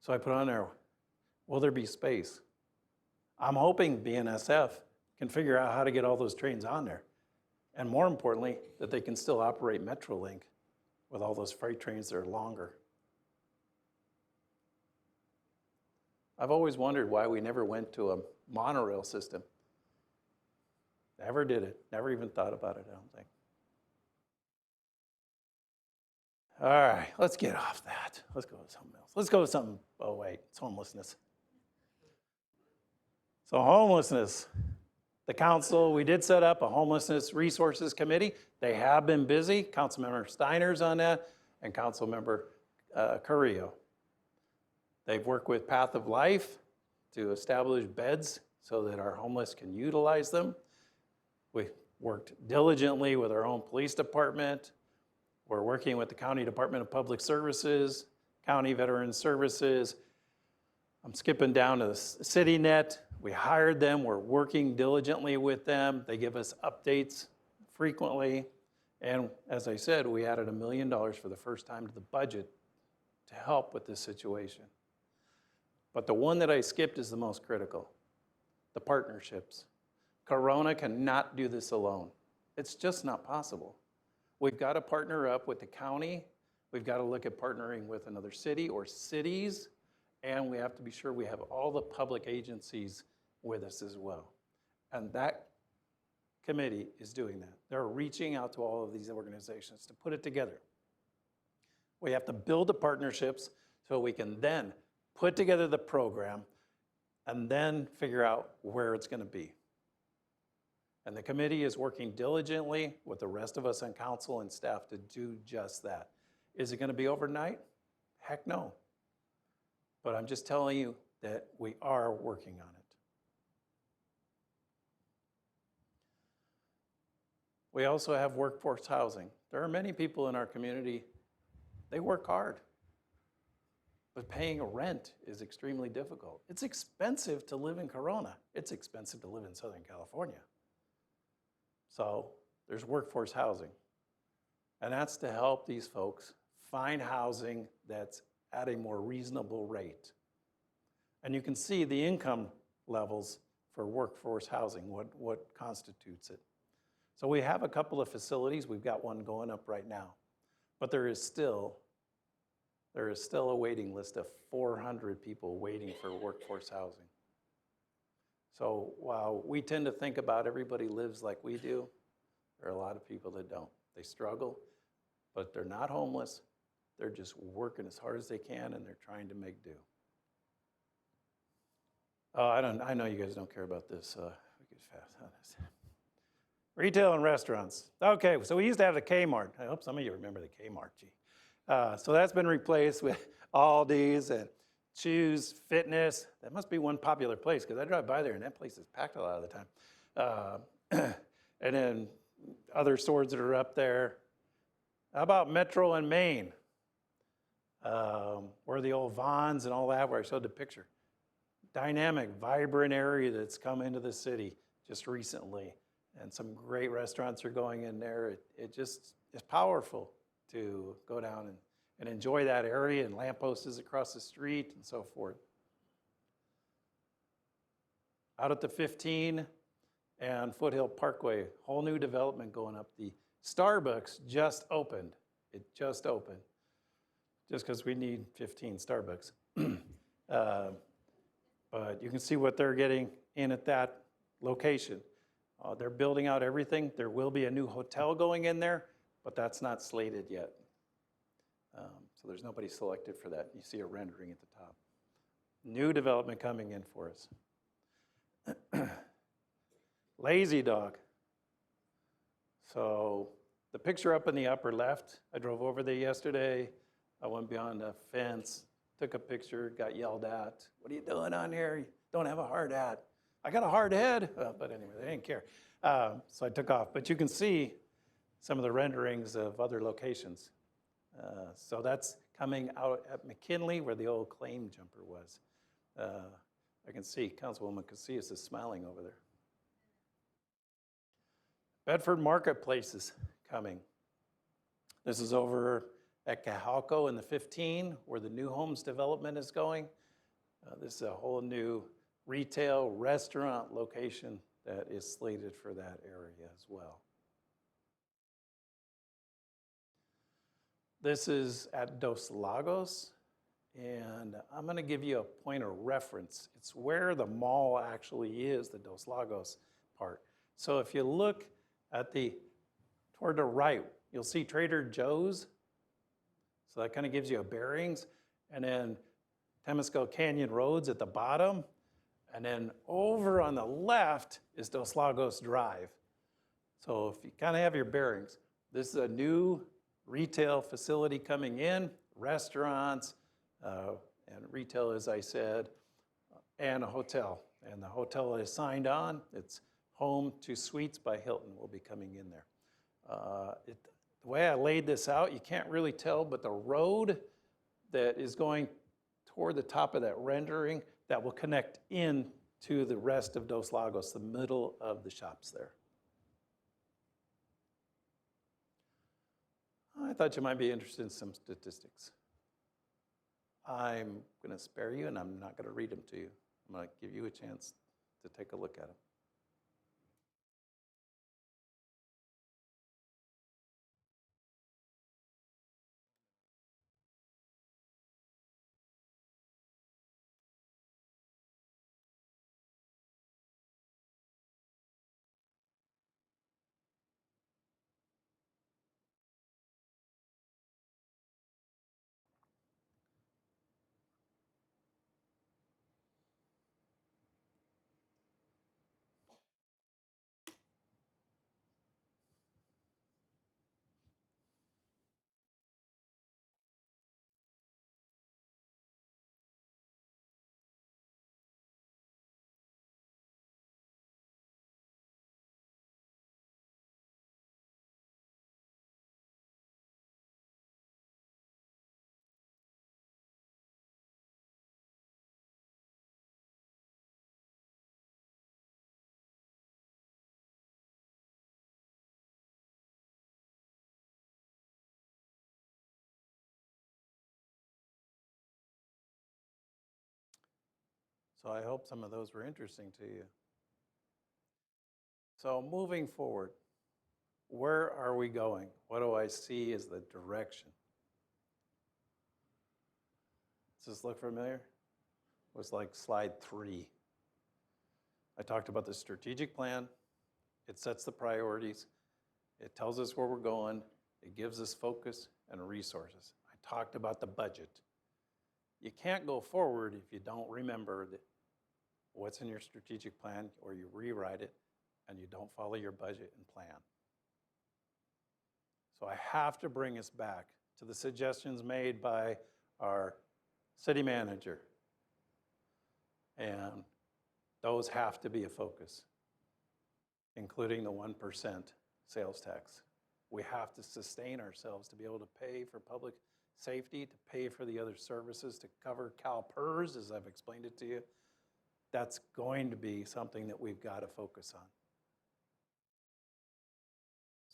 So I put on there, will there be space? I'm hoping BNSF can figure out how to get all those trains on there. And more importantly, that they can still operate Metrolink with all those freight trains that are longer. I've always wondered why we never went to a monorail system. Never did it. Never even thought about it, I don't think. All right, let's get off that. Let's go with something else. Let's go with something, oh wait, it's homelessness. So homelessness, the council, we did set up a homelessness resources committee. They have been busy. Councilmember Steiner's on that and Councilmember Carrillo. They've worked with Path of Life to establish beds so that our homeless can utilize them. We worked diligently with our own police department. We're working with the County Department of Public Services, County Veteran Services. I'm skipping down to the CityNet. We hired them. We're working diligently with them. They give us updates frequently. And as I said, we added $1 million for the first time to the budget to help with this situation. But the one that I skipped is the most critical, the partnerships. Corona cannot do this alone. It's just not possible. We've got to partner up with the county. We've got to look at partnering with another city or cities. And we have to be sure we have all the public agencies with us as well. And that committee is doing that. They're reaching out to all of these organizations to put it together. We have to build the partnerships so we can then put together the program and then figure out where it's going to be. And the committee is working diligently with the rest of us on council and staff to do just that. Is it going to be overnight? Heck no. But I'm just telling you that we are working on it. We also have workforce housing. There are many people in our community, they work hard, but paying a rent is extremely difficult. It's expensive to live in Corona. It's expensive to live in Southern California. So there's workforce housing. And that's to help these folks find housing that's at a more reasonable rate. And you can see the income levels for workforce housing, what constitutes it. So we have a couple of facilities. We've got one going up right now. But there is still a waiting list of 400 people waiting for workforce housing. So while we tend to think about everybody lives like we do, there are a lot of people that don't. They struggle, but they're not homeless. They're just working as hard as they can, and they're trying to make do. Oh, I know you guys don't care about this. We get fast on this. Retail and restaurants. Okay, so we used to have the Kmart. I hope some of you remember the Kmart. So that's been replaced with Aldi's and shoes, fitness. That must be one popular place because I drive by there and that place is packed a lot of the time. And then other stores that are up there. How about Metro and Main? Where the old Vons and all that, where I showed the picture. Dynamic, vibrant area that's come into the city just recently. And some great restaurants are going in there. It just is powerful to go down and enjoy that area, and lampposts across the street and so forth. Out at the 15 and Foothill Parkway, whole new development going up. The Starbucks just opened. It just opened. Just because we need 15 Starbucks. But you can see what they're getting in at that location. They're building out everything. There will be a new hotel going in there, but that's not slated yet. So there's nobody selected for that. You see a rendering at the top. New development coming in for us. Lazy Dog. So the picture up in the upper left, I drove over there yesterday. I went beyond the fence, took a picture, got yelled at. What are you doing on here? You don't have a hard hat. I got a hard head. But anyway, they didn't care. So I took off. But you can see some of the renderings of other locations. So that's coming out at McKinley, where the old claim jumper was. I can see Councilwoman Casillas is smiling over there. Radford Marketplace is coming. This is over at Cajalco in the 15, where the new homes development is going. This is a whole new retail restaurant location that is slated for that area as well. This is at Dos Lagos, and I'm going to give you a point of reference. It's where the mall actually is, the Dos Lagos part. So if you look at toward the right, you'll see Trader Joe's. So that kind of gives you a bearings. And then Temescal Canyon Road's at the bottom. And then over on the left is Dos Lagos Drive. So if you kind of have your bearings, this is a new retail facility coming in, restaurants, and retail, as I said, and a hotel. And the hotel is signed on. It's Home to Suites by Hilton will be coming in there. The way I laid this out, you can't really tell, but the road that is going toward the top of that rendering, that will connect in to the rest of Dos Lagos, the middle of the shops there. I thought you might be interested in some statistics. I'm going to spare you, and I'm not going to read them to you. I'm going to give you a chance to take a look at them. So I hope some of those were interesting to you. So moving forward, where are we going? What do I see as the direction? Does this look familiar? It was like slide 3. I talked about the strategic plan. It sets the priorities. It tells us where we're going. It gives us focus and resources. I talked about the budget. You can't go forward if you don't remember what's in your strategic plan, or you rewrite it and you don't follow your budget and plan. So I have to bring us back to the suggestions made by our city manager, And those have to be a focus, including the 1% sales tax. We have to sustain ourselves to be able to pay for public safety, to pay for the other services, to cover CalPERS, as I've explained it to you. That's going to be something that we've got to focus on.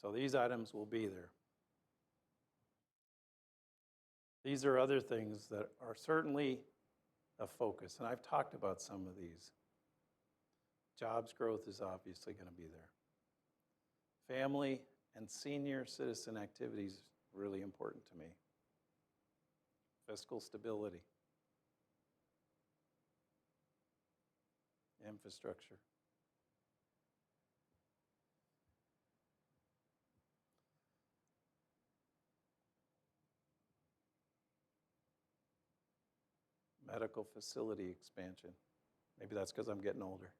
So these items will be there. These are other things that are certainly a focus, and I've talked about some of these. Jobs growth is obviously going to be there. Family and senior citizen activities, really important to me. Fiscal stability. Infrastructure. Medical facility expansion. Maybe that's because I'm getting older.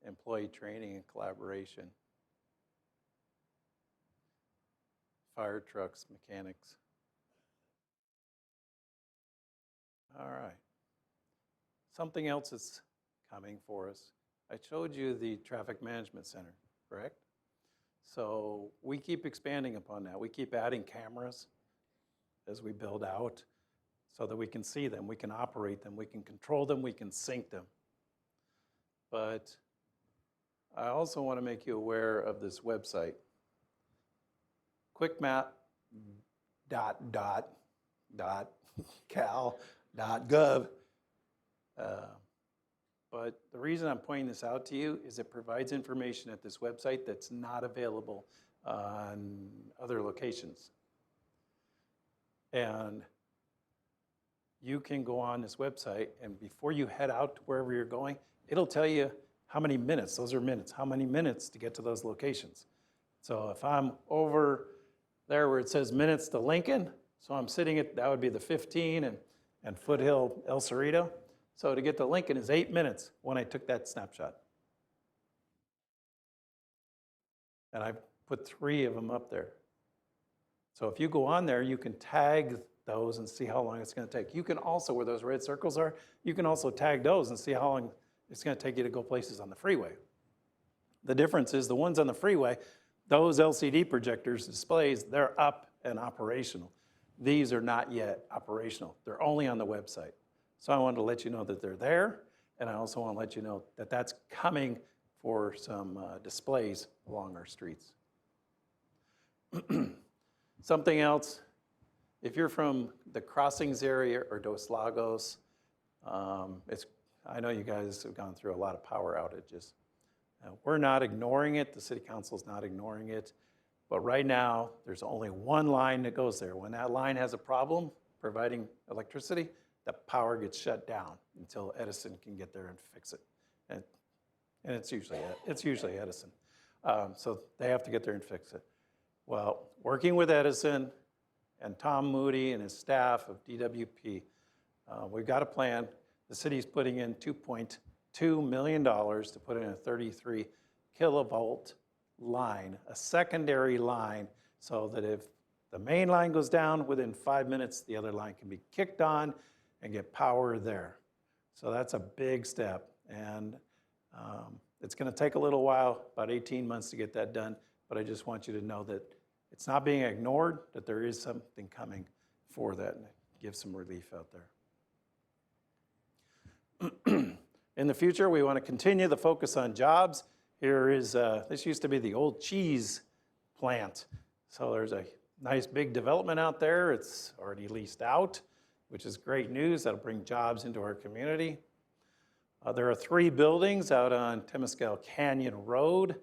Employee training and collaboration. Fire trucks, mechanics. All right. Something else is coming for us. I showed you the traffic management center, correct? So we keep expanding upon that. We keep adding cameras as we build out so that we can see them, we can operate them, we can control them, we can sync them. But I also want to make you aware of this website, quickmap.cal.gov. But the reason I'm pointing this out to you is it provides information at this website that's not available on other locations. And you can go on this website, and before you head out to wherever you're going, it'll tell you how many minutes, those are minutes, how many minutes to get to those locations. So if I'm over there where it says minutes to Lincoln, so I'm sitting at, that would be the 15 and Foothill, El Cerrito. So to get to Lincoln is 8 minutes when I took that snapshot. And I've put 3 of them up there. So if you go on there, you can tag those and see how long it's going to take. You can also, where those red circles are, you can also tag those and see how long it's going to take you to go places on the freeway. The difference is the ones on the freeway, those LCD projectors, displays, they're up and operational. These are not yet operational. They're only on the website. So I wanted to let you know that they're there, and I also want to let you know that that's coming for some displays along our streets. Something else, if you're from the Crossings area or Dos Lagos, I know you guys have gone through a lot of power outages. We're not ignoring it. The city council's not ignoring it. But right now, there's only one line that goes there. When that line has a problem providing electricity, the power gets shut down until Edison can get there and fix it. And it's usually Edison. So they have to get there and fix it. Well, working with Edison and Tom Moody and his staff of DWP, we've got a plan. The city's putting in $2.2 million to put in a 33 kilovolt line, a secondary line, so that if the main line goes down, within 5 minutes, the other line can be kicked on and get power there. So that's a big step. And it's going to take a little while, about 18 months to get that done. But I just want you to know that it's not being ignored, that there is something coming for that and give some relief out there. In the future, we want to continue the focus on jobs. Here is, this used to be the old cheese plant. So there's a nice big development out there. It's already leased out, which is great news. That'll bring jobs into our community. There are 3 buildings out on Temescal Canyon Road,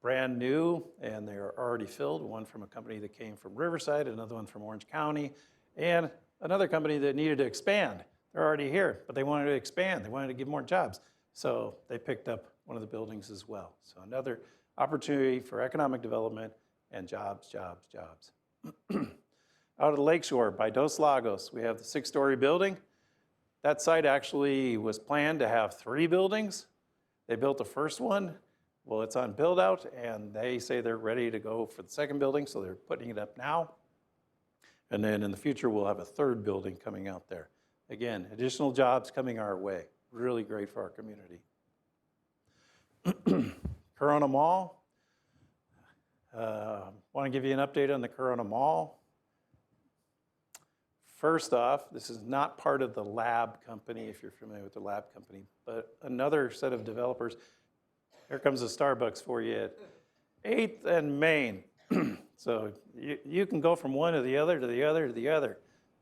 brand new, and they are already filled. One from a company that came from Riverside, another one from Orange County, and another company that needed to expand. They're already here, but they wanted to expand. They wanted to give more jobs. So they picked up one of the buildings as well. So another opportunity for economic development and jobs, jobs, jobs. Out of the lakeshore by Dos Lagos, we have the 6-story building. That site actually was planned to have 3 buildings. They built the first one. Well, it's on build out, and they say they're ready to go for the second building, so they're putting it up now. And then in the future, we'll have a 3rd building coming out there. Again, additional jobs coming our way. really great for our community. Corona Mall. Want to give you an update on the Corona Mall. First off, this is not part of the lab company, if you're familiar with the lab company, but another set of developers. Here comes a Starbucks for you at 8th and Main. So you can go from one to the other, to the other, to the other.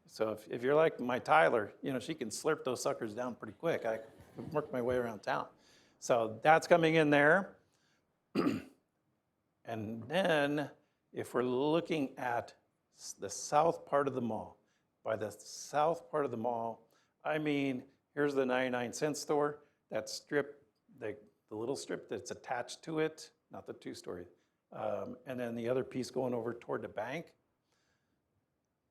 So if you're like my Tyler, she can slurp those suckers down pretty quick. I can work my way around town. So that's coming in there. And then if we're looking at the south part of the mall, by the south part of the mall, I mean, here's the 99-cent store, that strip, the little strip that's attached to it, not the two-story, and then the other piece going over toward the bank.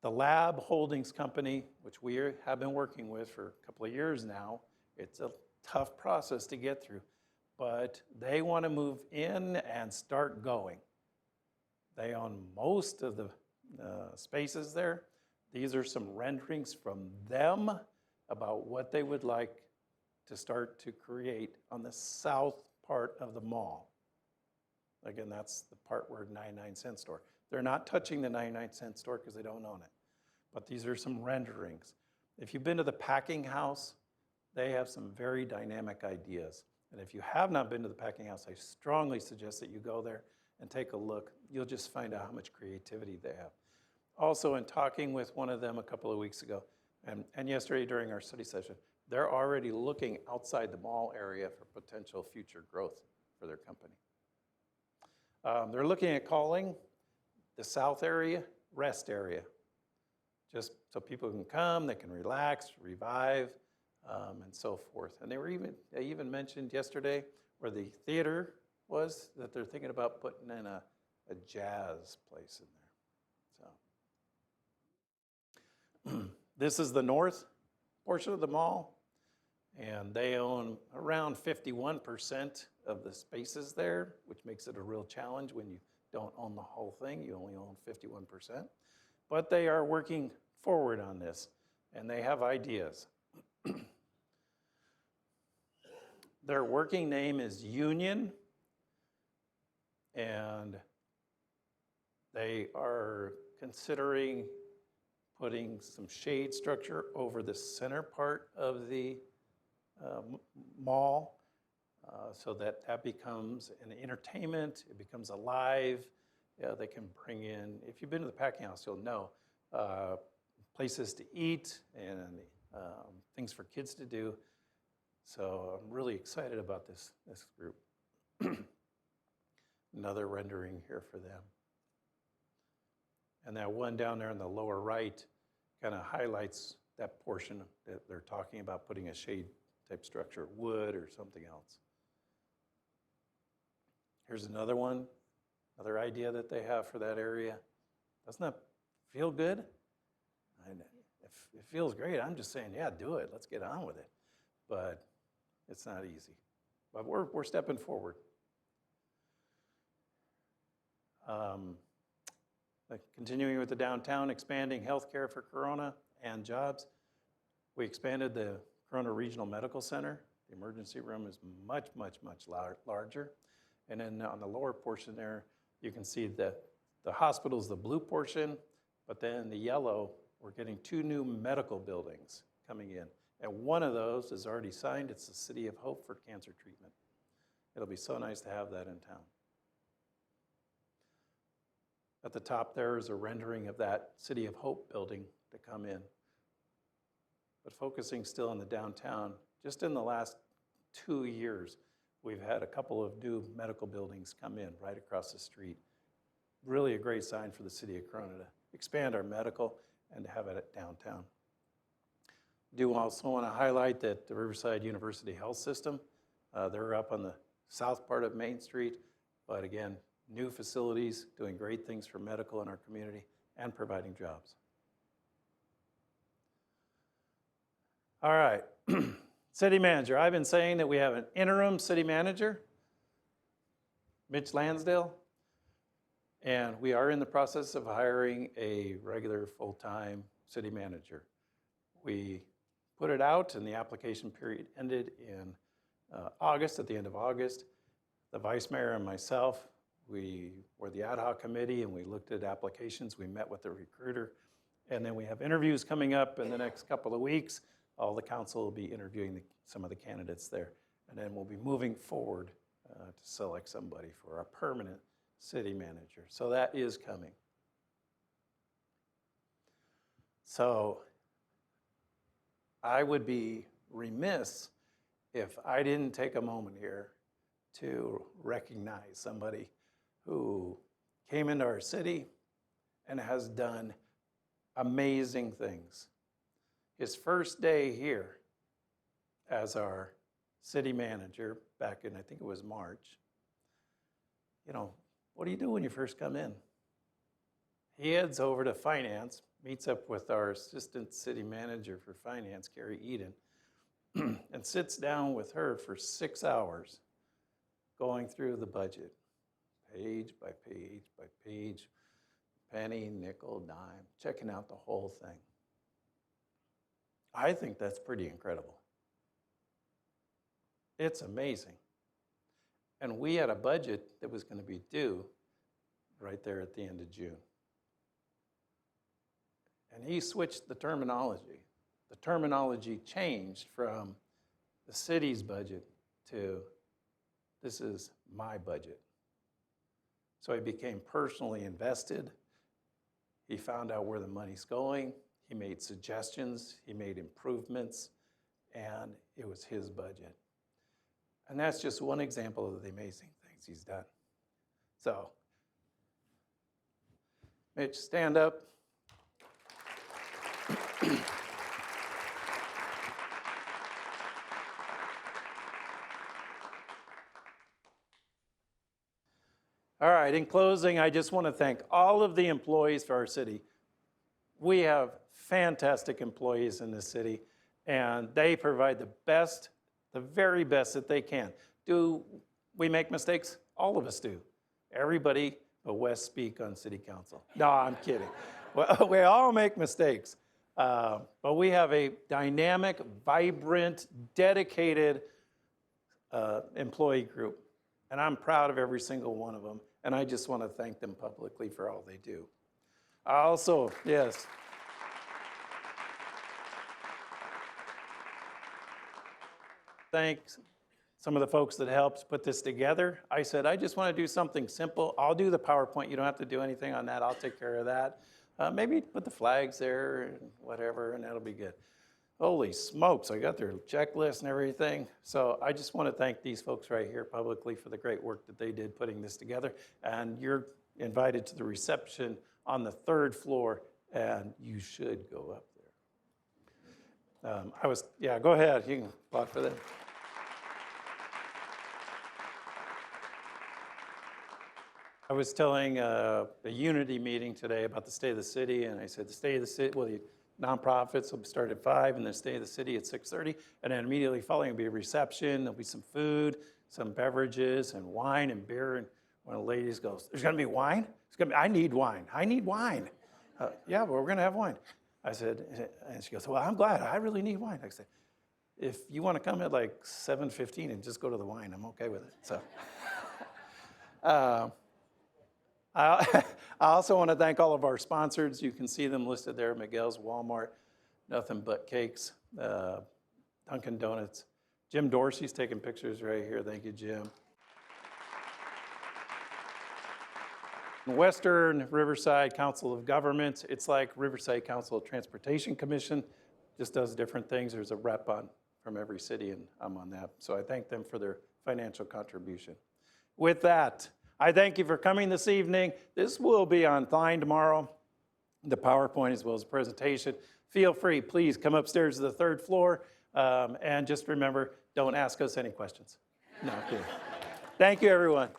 The Lab Holdings Company, which we have been working with for a couple of years now, it's a tough process to get through, but they want to move in and start going. They own most of the spaces there. These are some renderings from them about what they would like to start to create on the south part of the mall. Again, that's the part where 99-cent store. They're not touching the 99-cent store because they don't own it. But these are some renderings. If you've been to the Packing House, they have some very dynamic ideas. And if you have not been to the Packing House, I strongly suggest that you go there and take a look. You'll just find out how much creativity they have. Also, in talking with one of them a couple of weeks ago, and yesterday during our study session, they're already looking outside the mall area for potential future growth for their company. They're looking at calling the south area rest area, just so people can come, they can relax, revive, and so forth. And they even mentioned yesterday where the theater was that they're thinking about putting in a jazz place in there. So this is the north portion of the mall, and they own around 51% of the spaces there, which makes it a real challenge when you don't own the whole thing. You only own 51%. But they are working forward on this, and they have ideas. Their working name is Union, and they are considering putting some shade structure over the center part of the mall so that becomes an entertainment, it becomes alive. They can bring in, if you've been to the Packing House, you'll know, places to eat and things for kids to do. So I'm really excited about this group. Another rendering here for them. And that one down there in the lower right kind of highlights that portion that they're talking about putting a shade type structure, wood or something else. Here's another one, another idea that they have for that area. Doesn't that feel good? It feels great. I'm just saying, yeah, do it. Let's get on with it. But it's not easy. But we're stepping forward. Continuing with the downtown, expanding healthcare for Corona and jobs. We expanded the Corona Regional Medical Center. The emergency room is much, much, much larger. And then on the lower portion there, you can see that the hospital is the blue portion, but then the yellow, we're getting 2 new medical buildings coming in. And one of those is already signed. It's the City of Hope for cancer treatment. It'll be so nice to have that in town. At the top there is a rendering of that City of Hope building to come in. But focusing still on the downtown, just in the last 2 years, we've had a couple of new medical buildings come in right across the street. Really a great sign for the city of Corona to expand our medical and to have it at downtown. I do also want to highlight that the Riverside University Health System, they're up on the south part of Main Street, but again, new facilities, doing great things for medical in our community and providing jobs. All right, city manager. I've been saying that we have an interim city manager, Mitch Lansdale, and we are in the process of hiring a regular full-time city manager. We put it out, and the application period ended in August, at the end of August. The vice mayor and myself, we were the ad hoc committee, and we looked at applications. We met with the recruiter, and then we have interviews coming up in the next couple of weeks. All the council will be interviewing some of the candidates there, and then we'll be moving forward to select somebody for a permanent city manager. So that is coming. So I would be remiss if I didn't take a moment here to recognize somebody who came into our city and has done amazing things. His first day here as our city manager back in, I think it was March, what do you do when you first come in? He heads over to finance, meets up with our assistant city manager for finance, Carrie Eden, and sits down with her for 6 hours going through the budget, page by page by page, penny, nickel, dime, checking out the whole thing. I think that's pretty incredible. It's amazing. And we had a budget that was going to be due right there at the end of June. And he switched the terminology. The terminology changed from the city's budget to this is my budget. So he became personally invested. He found out where the money's going. He made suggestions. He made improvements. And it was his budget. And that's just one example of the amazing things he's done. So, Mitch, stand up. All right, in closing, I just want to thank all of the employees for our city. We have fantastic employees in this city, and they provide the best, the very best that they can. Do we make mistakes? All of us do. Everybody but Wes speak on city council. No, I'm kidding. Well, we all make mistakes. But we have a dynamic, vibrant, dedicated employee group. And I'm proud of every single one of them. And I just want to thank them publicly for all they do. Also, yes. Thanks some of the folks that helped put this together. I said, I just want to do something simple. I'll do the PowerPoint. You don't have to do anything on that. I'll take care of that. Maybe put the flags there and whatever, and that'll be good. Holy smokes, I got their checklist and everything. So I just want to thank these folks right here publicly for the great work that they did putting this together. And you're invited to the reception on the 3rd floor, and you should go up there. Go ahead. You can applaud for that. I was telling a unity meeting today about the state of the city, and I said the state of the city, well, the nonprofits will start at 5, and the state of the city at 6:30, and then immediately following will be a reception. There'll be some food, some beverages, and wine and beer. And one of the ladies goes, "There's going to be wine? I need wine. I need wine." Yeah, well, we're going to have wine. I said, and she goes, "Well, I'm glad. I really need wine." I said, "If you want to come at like 7:15 and just go to the wine, I'm okay with it." So. I also want to thank all of our sponsors. You can see them listed there: Miguel's, Walmart, Nothing But Cakes, Dunkin' Donuts. Jim Dorsey's taking pictures right here. Thank you, Jim. Western Riverside Council of Governments. It's like Riverside Council of Transportation Commission. Just does different things. There's a rep from every city, and I'm on that. So I thank them for their financial contribution. With that, I thank you for coming this evening. This will be online tomorrow, the PowerPoint as well as the presentation. Feel free, please come upstairs to the 3rd floor, and just remember, don't ask us any questions. No, kidding. Thank you, everyone.